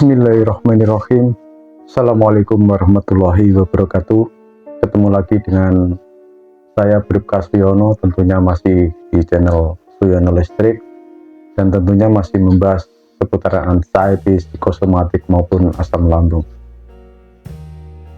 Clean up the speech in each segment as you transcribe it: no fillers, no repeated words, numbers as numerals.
Bismillahirrahmanirrahim. Assalamualaikum warahmatullahi wabarakatuh. Ketemu lagi dengan saya Bribka Suyono, tentunya masih di channel Suyono Listrik, dan tentunya masih membahas seputar anxiety, psikosomatik maupun asam lambung.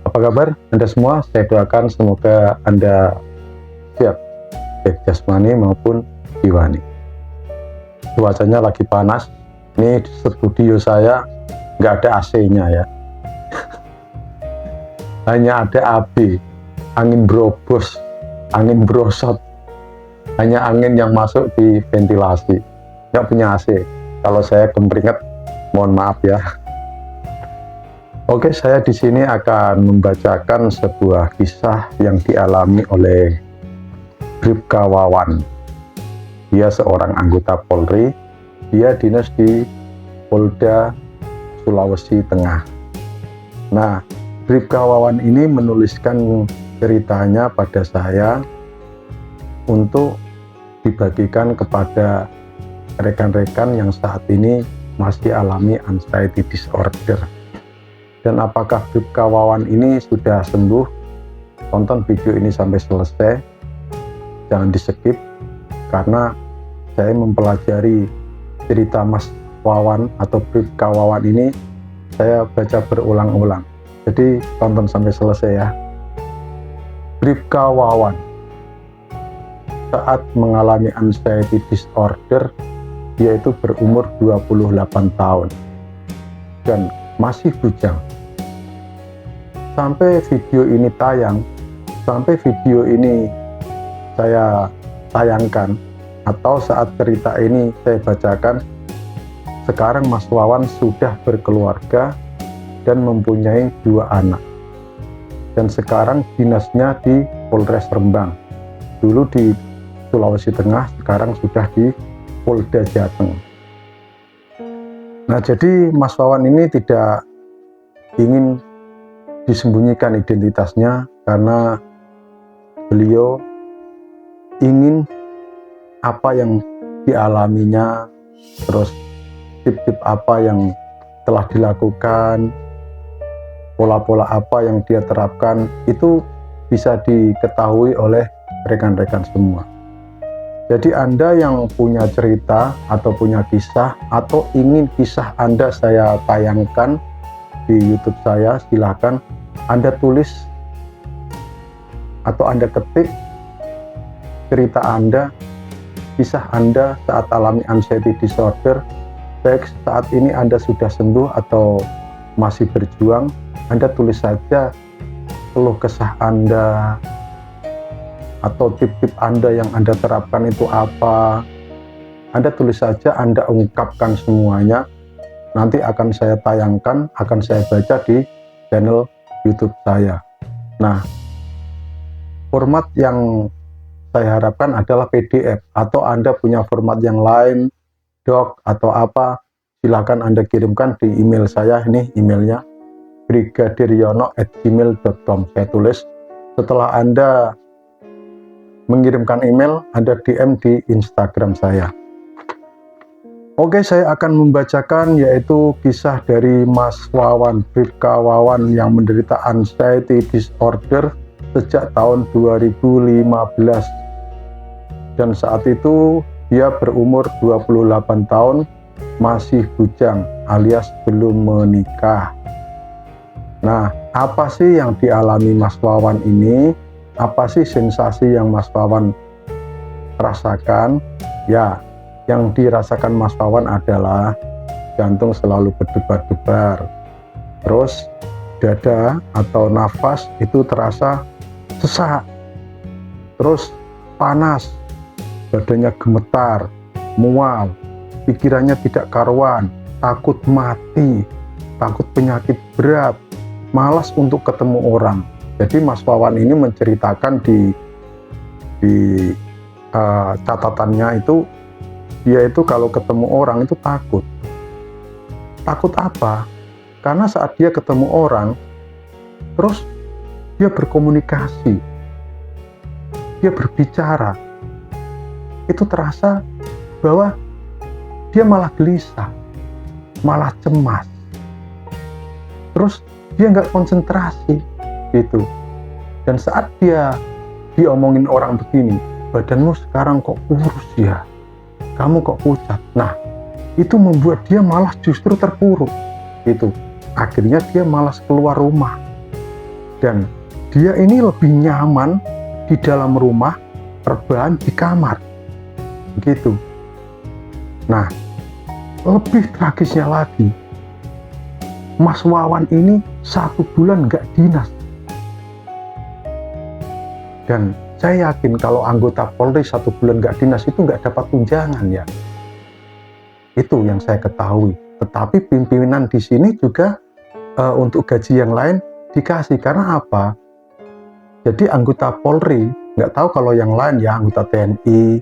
Apa kabar Anda semua? Saya doakan semoga Anda siap, baik jasmani maupun jiwani. Cuacanya lagi panas. Ini studio saya nggak ada AC-nya ya, hanya ada AB, angin berobos, angin berosot, hanya angin yang masuk di ventilasi, nggak punya AC. Kalau saya kemeringet, mohon maaf ya. Oke, saya di sini akan membacakan sebuah kisah yang dialami oleh Bribka Wawan. Dia seorang anggota Polri, dia dinas di Polda Sulawesi Tengah. Nah, Bribka Wawan ini menuliskan ceritanya pada saya untuk dibagikan kepada rekan-rekan yang saat ini masih alami anxiety disorder. Dan apakah Bribka Wawan ini sudah sembuh? Tonton video ini sampai selesai, jangan di skip, karena saya mempelajari cerita Mas Wawan atau Bribka Wawan ini saya baca berulang-ulang, jadi tonton sampai selesai ya. Bribka Wawan saat mengalami anxiety disorder, dia itu berumur 28 tahun dan masih bujang. Sampai video ini tayang, sampai video ini saya tayangkan, atau saat cerita ini saya bacakan, sekarang Mas Wawan sudah berkeluarga dan mempunyai 2 anak. Dan sekarang dinasnya di Polres Rembang. Dulu di Sulawesi Tengah, sekarang sudah di Polda Jateng. Nah, jadi Mas Wawan ini tidak ingin disembunyikan identitasnya karena beliau ingin apa yang dialaminya, terus tip-tip apa yang telah dilakukan, pola-pola apa yang dia terapkan, itu bisa diketahui oleh rekan-rekan semua. Jadi Anda yang punya cerita atau punya kisah, atau ingin kisah Anda saya tayangkan di YouTube saya, silahkan Anda tulis atau Anda ketik cerita Anda, kisah Anda saat alami anxiety disorder, baik saat ini Anda sudah sembuh atau masih berjuang. Anda tulis saja keluh kesah Anda atau tip-tip Anda yang Anda terapkan itu apa. Anda tulis saja, Anda ungkapkan semuanya. Nanti akan saya tayangkan, akan saya baca di channel YouTube saya. Nah, format yang saya harapkan adalah PDF, atau Anda punya format yang lain, doc atau apa, silakan Anda kirimkan di email saya. Ini emailnya brigadiryono@gmail.com. saya tulis. Setelah Anda mengirimkan email, Anda DM di Instagram saya. Oke, saya akan membacakan yaitu kisah dari Mas Wawan, Bribka Wawan, yang menderita anxiety disorder sejak tahun 2015. Dan saat itu dia berumur 28 tahun, masih bujang alias belum menikah. Nah, apa sih yang dialami Mas Wawan ini? Apa sih sensasi yang Mas Wawan rasakan? Ya, yang dirasakan Mas Wawan adalah jantung selalu berdebar-debar. Terus dada atau nafas itu terasa sesak. Terus panas, badannya gemetar, mual, pikirannya tidak karuan, takut mati, takut penyakit berat, malas untuk ketemu orang. Jadi Mas Wawan ini menceritakan di catatannya itu, dia itu kalau ketemu orang itu takut. Takut apa? Karena saat dia ketemu orang, terus dia berkomunikasi, dia berbicara, itu terasa bahwa dia malah gelisah, malah cemas, terus dia nggak konsentrasi gitu. Dan saat dia diomongin orang begini, badanmu sekarang kok kurus ya, kamu kok pucat, nah itu membuat dia malah justru terpuruk gitu. Akhirnya dia malas keluar rumah, dan dia ini lebih nyaman di dalam rumah, rebahan di kamar gitu. Nah, lebih tragisnya lagi, Mas Wawan ini 1 bulan nggak dinas. Dan saya yakin kalau anggota Polri 1 bulan nggak dinas itu nggak dapat tunjangan ya. Itu yang saya ketahui. Tetapi pimpinan di sini juga untuk gaji yang lain dikasih. Karena apa? Jadi anggota Polri, nggak tahu kalau yang lain ya, anggota TNI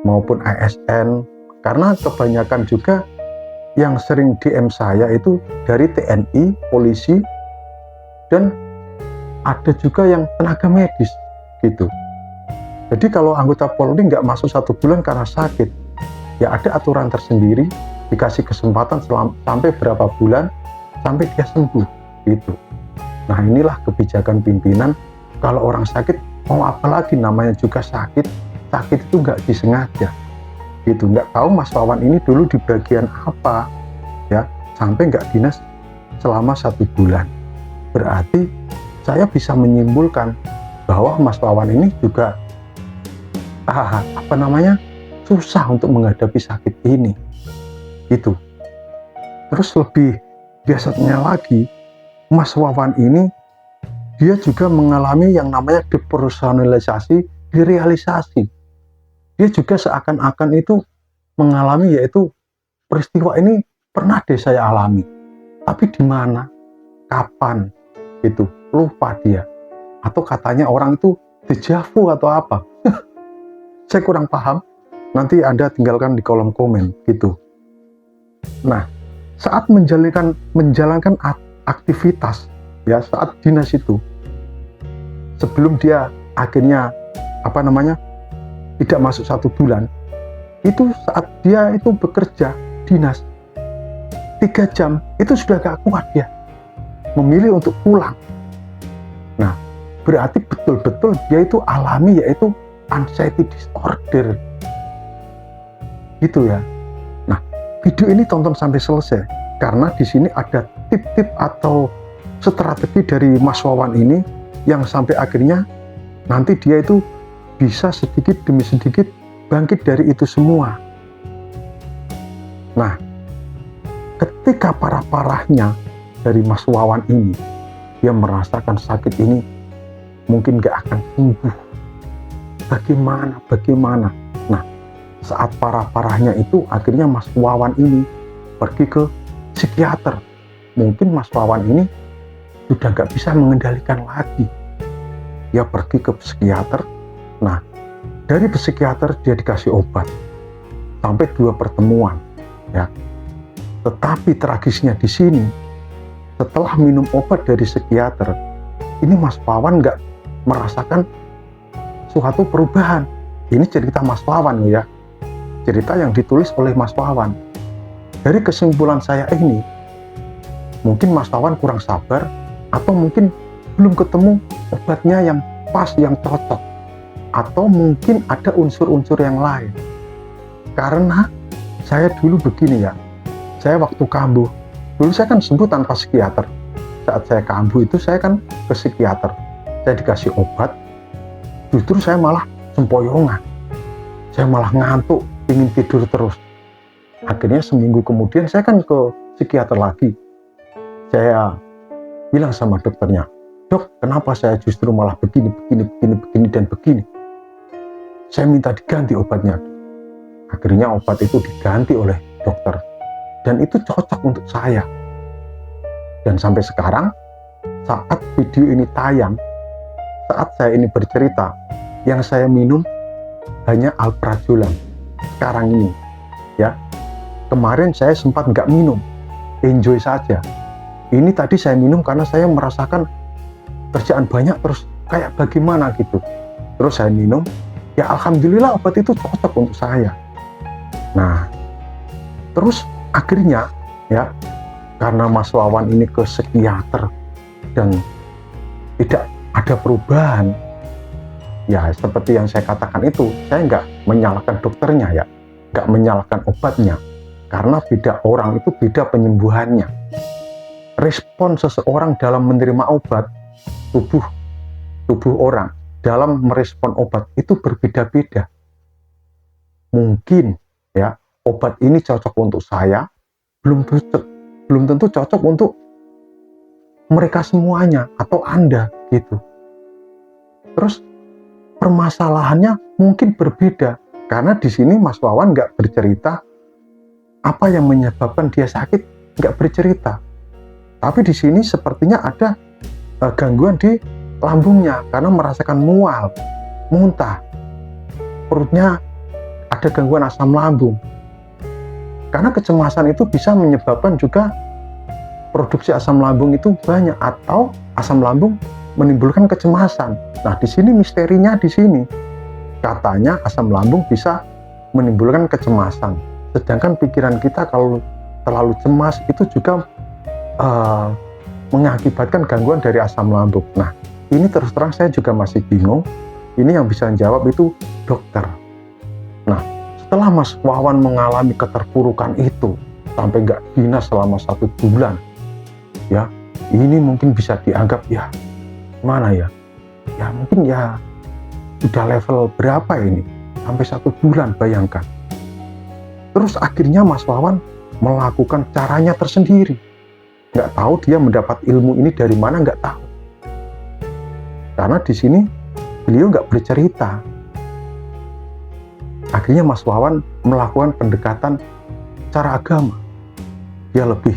maupun ASN. Karena kebanyakan juga yang sering DM saya itu dari TNI, polisi, dan ada juga yang tenaga medis gitu. Jadi kalau anggota Polri nggak masuk 1 bulan karena sakit, ya ada aturan tersendiri, dikasih kesempatan sampai berapa bulan sampai dia sembuh gitu. Nah, inilah kebijakan pimpinan. Kalau orang sakit, mau apa lagi, namanya juga sakit itu nggak disengaja gitu. Nggak tahu Mas Wawan ini dulu di bagian apa ya, sampai nggak dinas selama 1 bulan. Berarti saya bisa menyimpulkan bahwa Mas Wawan ini juga susah untuk menghadapi sakit ini gitu. Terus lebih biasanya lagi, Mas Wawan ini dia juga mengalami yang namanya depersonalisasi direalisasi. Dia juga seakan-akan itu mengalami, yaitu peristiwa ini pernah deh saya alami, tapi di mana, kapan gitu, lupa dia. Atau katanya orang itu deja vu atau apa. Saya kurang paham, nanti Anda tinggalkan di kolom komen gitu. Nah, saat menjalankan aktivitas ya, saat dinas itu, sebelum dia akhirnya tidak masuk 1 bulan, itu saat dia itu bekerja dinas 3 jam itu sudah gak kuat, dia memilih untuk pulang. Nah, berarti betul-betul dia itu alami, yaitu anxiety disorder gitu ya. Nah, video ini tonton sampai selesai, karena di sini ada tip-tip atau strategi dari Mas Wawan ini yang sampai akhirnya nanti dia itu bisa sedikit demi sedikit bangkit dari itu semua. Nah, ketika parah-parahnya dari Mas Wawan ini, dia merasakan sakit ini mungkin gak akan sembuh. Bagaimana? Nah, saat parah-parahnya itu akhirnya Mas Wawan ini pergi ke psikiater. Mungkin Mas Wawan ini sudah gak bisa mengendalikan lagi. Dia pergi ke psikiater. Nah, dari psikiater dia dikasih obat sampai 2 pertemuan ya. Tetapi tragisnya di sini, setelah minum obat dari psikiater, ini Mas Wawan nggak merasakan suatu perubahan. Ini cerita Mas Wawan ya, cerita yang ditulis oleh Mas Wawan. Dari kesimpulan saya ini, mungkin Mas Wawan kurang sabar, atau mungkin belum ketemu obatnya yang pas, yang cocok, atau mungkin ada unsur-unsur yang lain. Karena saya dulu begini ya, saya waktu kambuh, dulu saya kan sembuh tanpa psikiater. Saat saya kambuh itu saya kan ke psikiater, saya dikasih obat, justru saya malah sempoyongan, saya malah ngantuk, ingin tidur terus. Akhirnya seminggu kemudian saya kan ke psikiater lagi. Saya bilang sama dokternya, "Dok, kenapa saya justru malah begini dan begini?" Saya minta diganti obatnya. Akhirnya obat itu diganti oleh dokter, dan itu cocok untuk saya. Dan sampai sekarang, saat video ini tayang, saat saya ini bercerita, yang saya minum hanya alprazolam sekarang ini ya. Kemarin saya sempat nggak minum, enjoy saja. Ini tadi saya minum karena saya merasakan kerjaan banyak, terus kayak bagaimana gitu. Terus saya minum, ya alhamdulillah obat itu cocok untuk saya. Nah, terus akhirnya ya, karena Mas Wawan ini ke psikiater dan tidak ada perubahan, ya seperti yang saya katakan itu, saya nggak menyalahkan dokternya ya, nggak menyalahkan obatnya, karena beda orang itu beda penyembuhannya. Respon seseorang dalam menerima obat, tubuh orang dalam merespon obat itu berbeda-beda. Mungkin ya obat ini cocok untuk saya, belum tentu cocok untuk mereka semuanya atau Anda gitu. Terus permasalahannya mungkin berbeda, karena di sini Mas Wawan nggak bercerita apa yang menyebabkan dia sakit, nggak bercerita. Tapi di sini sepertinya ada gangguan di lambungnya karena merasakan mual, muntah, perutnya ada gangguan asam lambung. Karena kecemasan itu bisa menyebabkan juga produksi asam lambung itu banyak, atau asam lambung menimbulkan kecemasan. Nah, di sini misterinya di sini. Katanya asam lambung bisa menimbulkan kecemasan. Sedangkan pikiran kita kalau terlalu cemas itu juga mengakibatkan gangguan dari asam lambung. Nah, ini terus terang saya juga masih bingung. Ini yang bisa jawab itu dokter. Nah, setelah Mas Wawan mengalami keterpurukan itu sampai nggak dinas selama 1 bulan, ya ini mungkin bisa dianggap ya mana ya mungkin ya sudah level berapa ini sampai 1 bulan, bayangkan. Terus akhirnya Mas Wawan melakukan caranya tersendiri. Nggak tahu dia mendapat ilmu ini dari mana, nggak tahu, karena di sini beliau nggak bercerita. Akhirnya Mas Wawan melakukan pendekatan cara agama. Dia lebih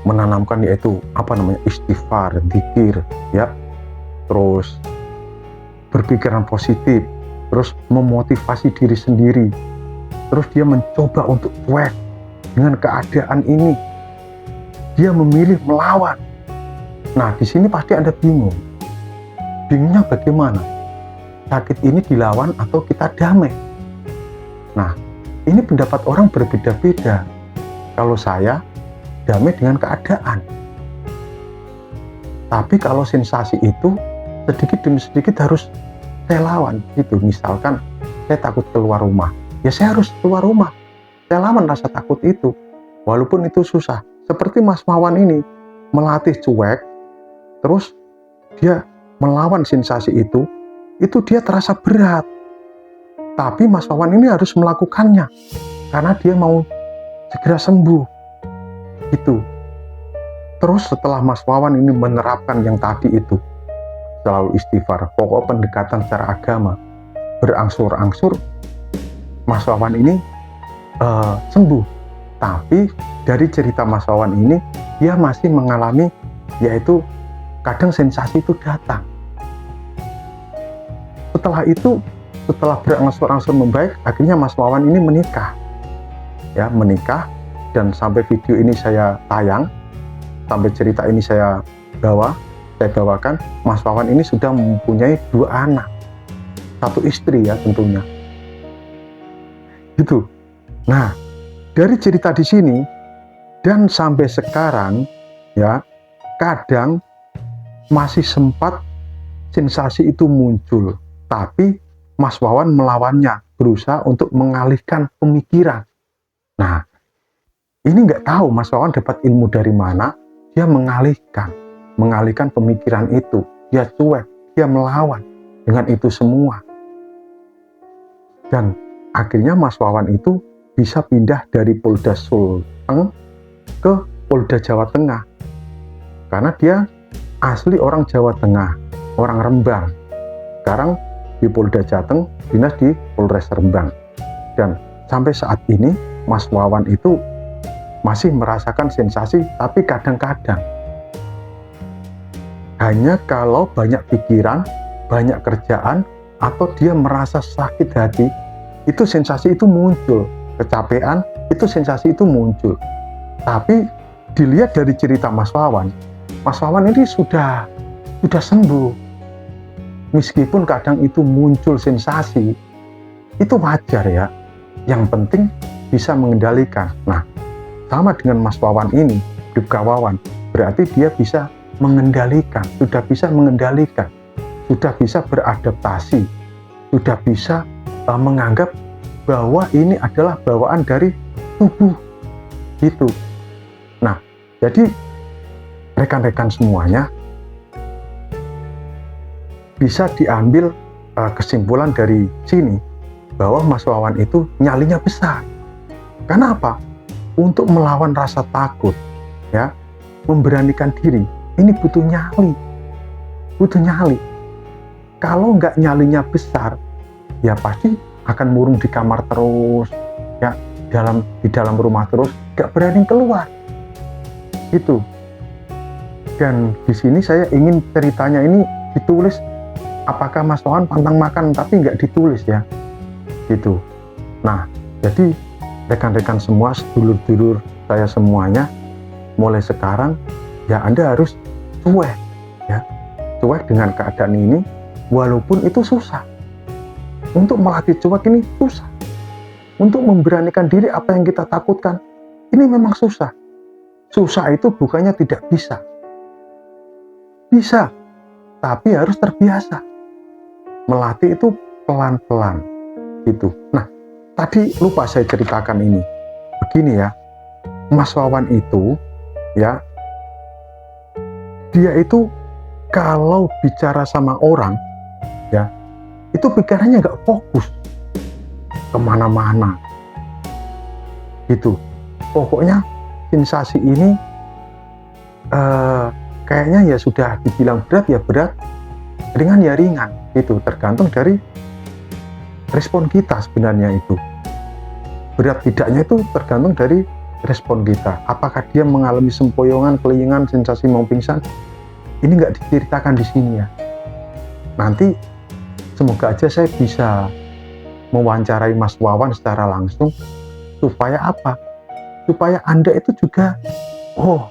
menanamkan yaitu istighfar, dzikir, ya, terus berpikiran positif, terus memotivasi diri sendiri, terus dia mencoba untuk cuek dengan keadaan ini. Dia memilih melawan. Nah, di sini pasti Anda bingung. Bingungnya bagaimana? Sakit ini dilawan atau kita damai? Nah, ini pendapat orang berbeda-beda. Kalau saya damai dengan keadaan. Tapi kalau sensasi itu sedikit demi sedikit harus saya lawan gitu. Misalkan saya takut keluar rumah, ya saya harus keluar rumah. Saya lawan rasa takut itu, walaupun itu susah. Seperti Mas Wawan ini melatih cuek, terus dia melawan sensasi itu dia terasa berat. Tapi Mas Wawan ini harus melakukannya karena dia mau segera sembuh gitu. Terus setelah Mas Wawan ini menerapkan yang tadi itu, selalu istighfar, pokok pendekatan secara agama, berangsur-angsur Mas Wawan ini sembuh. Tapi dari cerita Mas Wawan ini, dia masih mengalami yaitu kadang sensasi itu datang. Setelah itu, setelah berangsur-angsur membaik, akhirnya Mas Wawan ini menikah. Ya, menikah, dan sampai video ini saya tayang, sampai cerita ini saya bawakan, Mas Wawan ini sudah mempunyai 2 anak. 1 istri ya tentunya. Gitu. Nah, dari cerita di sini dan sampai sekarang ya, kadang masih sempat sensasi itu muncul, tapi Mas Wawan melawannya, berusaha untuk mengalihkan pemikiran. Nah, ini nggak tahu Mas Wawan dapat ilmu dari mana, dia mengalihkan pemikiran itu, dia cuek, dia melawan dengan itu semua. Dan akhirnya Mas Wawan itu bisa pindah dari Polda Sulteng ke Polda Jawa Tengah. Karena dia asli orang Jawa Tengah, orang Rembang. Sekarang di Polda Jateng, dinas di Polres Rembang. Dan sampai saat ini Mas Wawan itu masih merasakan sensasi, tapi kadang-kadang. Hanya kalau banyak pikiran, banyak kerjaan, atau dia merasa sakit hati, itu sensasi itu muncul. Kecapean, itu sensasi itu muncul. Tapi dilihat dari cerita Mas Wawan ini sudah sembuh. Meskipun kadang itu muncul sensasi, itu wajar ya. Yang penting bisa mengendalikan. Nah, sama dengan Mas Wawan ini, Bribka Wawan, berarti dia bisa mengendalikan, sudah bisa mengendalikan, sudah bisa beradaptasi, sudah bisa menganggap bahwa ini adalah bawaan dari tubuh gitu. Nah, jadi rekan-rekan semuanya bisa diambil kesimpulan dari sini bahwa Mas Wawan itu nyalinya besar. Karena apa? Untuk melawan rasa takut, ya, memberanikan diri, ini butuh nyali, butuh nyali. Kalau nggak nyalinya besar, ya pasti akan murung di kamar terus, ya, di dalam rumah terus, nggak berani keluar, gitu. Dan di sini saya ingin ceritanya ini ditulis. Apakah Mas Wawan pantang makan tapi nggak ditulis, ya, gitu. Nah, jadi rekan-rekan semua, sedulur-dulur saya semuanya, mulai sekarang ya Anda harus cuek, ya, cuek dengan keadaan ini, walaupun itu susah. Untuk melatih cuek ini susah. Untuk memberanikan diri apa yang kita takutkan, ini memang susah. Susah itu bukannya tidak bisa. Bisa, tapi harus terbiasa. Melatih itu pelan-pelan, gitu. Nah, tadi lupa saya ceritakan ini. Begini ya, Mas Wawan itu, ya, dia itu kalau bicara sama orang, ya, itu pikirannya nggak fokus kemana-mana, gitu. Pokoknya sensasi ini kayaknya ya sudah dibilang berat ya berat, ringan ya ringan, itu tergantung dari respon kita sebenarnya itu. Berat tidaknya itu tergantung dari respon kita. Apakah dia mengalami sempoyongan, kelingan, sensasi mau pingsan? Ini nggak diceritakan di sini, ya. Nanti semoga aja saya bisa mewawancarai Mas Wawan secara langsung, supaya apa? Supaya Anda itu juga, oh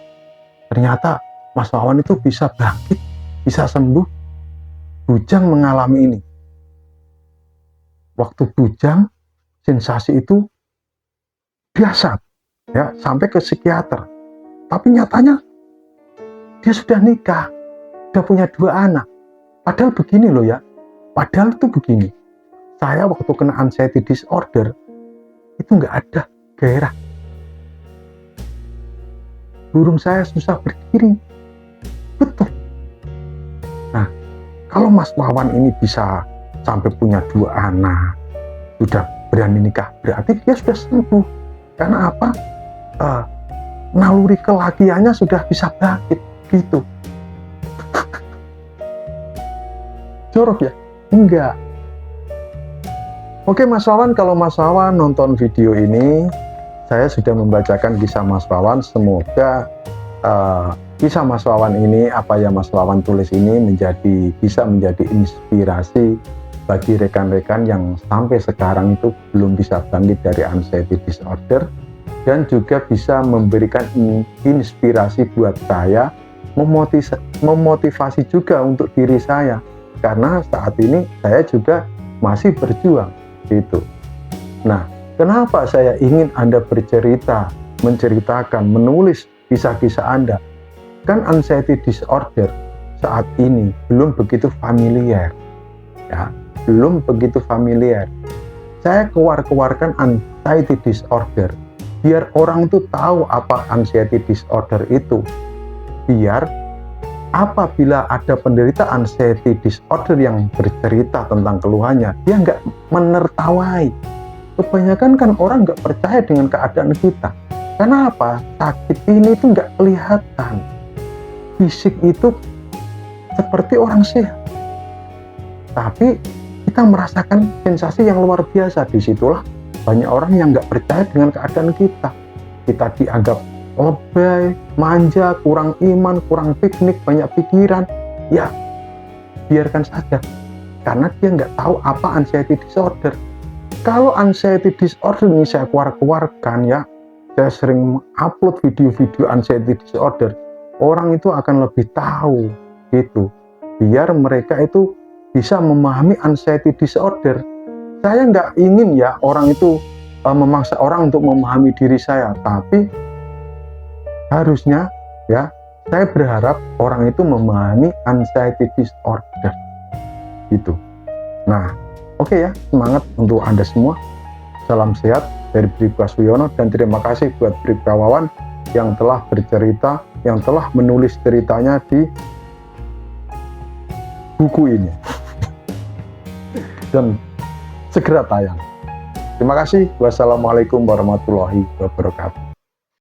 ternyata Mas Wawan itu bisa bangkit, bisa sembuh. Bujang mengalami ini. Waktu bujang, sensasi itu biasa, ya, sampai ke psikiater. Tapi nyatanya dia sudah nikah, sudah punya 2 anak. Padahal begini loh, ya. Padahal itu begini. Saya waktu kena anxiety disorder itu nggak ada gairah. Burung saya susah berdiri. Betul. Nah, kalau Mas Wawan ini bisa sampai punya 2 anak, sudah berani nikah, berarti dia sudah sembuh. Karena apa? Naluri kelakiannya sudah bisa bangkit, gitu. Jorok ya? Enggak. Oke Mas Wawan, kalau Mas Wawan nonton video ini, saya sudah membacakan kisah Mas Wawan. Semoga kisah Mas Wawan ini, apa yang Mas Wawan tulis ini bisa menjadi inspirasi bagi rekan-rekan yang sampai sekarang itu belum bisa bangkit dari anxiety disorder, dan juga bisa memberikan inspirasi buat saya, memotivasi juga untuk diri saya, karena saat ini saya juga masih berjuang, gitu. Nah, kenapa saya ingin Anda bercerita, menceritakan, menulis kisah-kisah Anda? Kan anxiety disorder saat ini belum begitu familiar, ya, belum begitu familiar. Saya keluarkan anxiety disorder biar orang itu tahu apa anxiety disorder itu, biar apabila ada penderita anxiety disorder yang bercerita tentang keluhannya, dia nggak menertawai. Kebanyakan kan orang nggak percaya dengan keadaan kita. Karena apa? Sakit ini itu nggak kelihatan. Fisik itu seperti orang sehat, tapi kita merasakan sensasi yang luar biasa. Disitulah banyak orang yang nggak percaya dengan keadaan kita. Kita dianggap lebay, manja, kurang iman, kurang piknik, banyak pikiran. Ya, biarkan saja. Karena dia nggak tahu apa anxiety disorder. Kalau anxiety disorder ini saya keluarkan, ya, saya sering upload video-video anxiety disorder, orang itu akan lebih tahu, gitu. Biar mereka itu bisa memahami anxiety disorder. Saya nggak ingin ya orang itu memaksa orang untuk memahami diri saya, tapi harusnya ya, saya berharap orang itu memahami anxiety disorder gitu. Nah, oke ya, semangat untuk Anda semua. Salam sehat dari Bribka Suyono, dan terima kasih buat Bribka Wawan yang telah bercerita, yang telah menulis ceritanya di buku ini dan segera tayang. Terima kasih. Wassalamualaikum warahmatullahi wabarakatuh.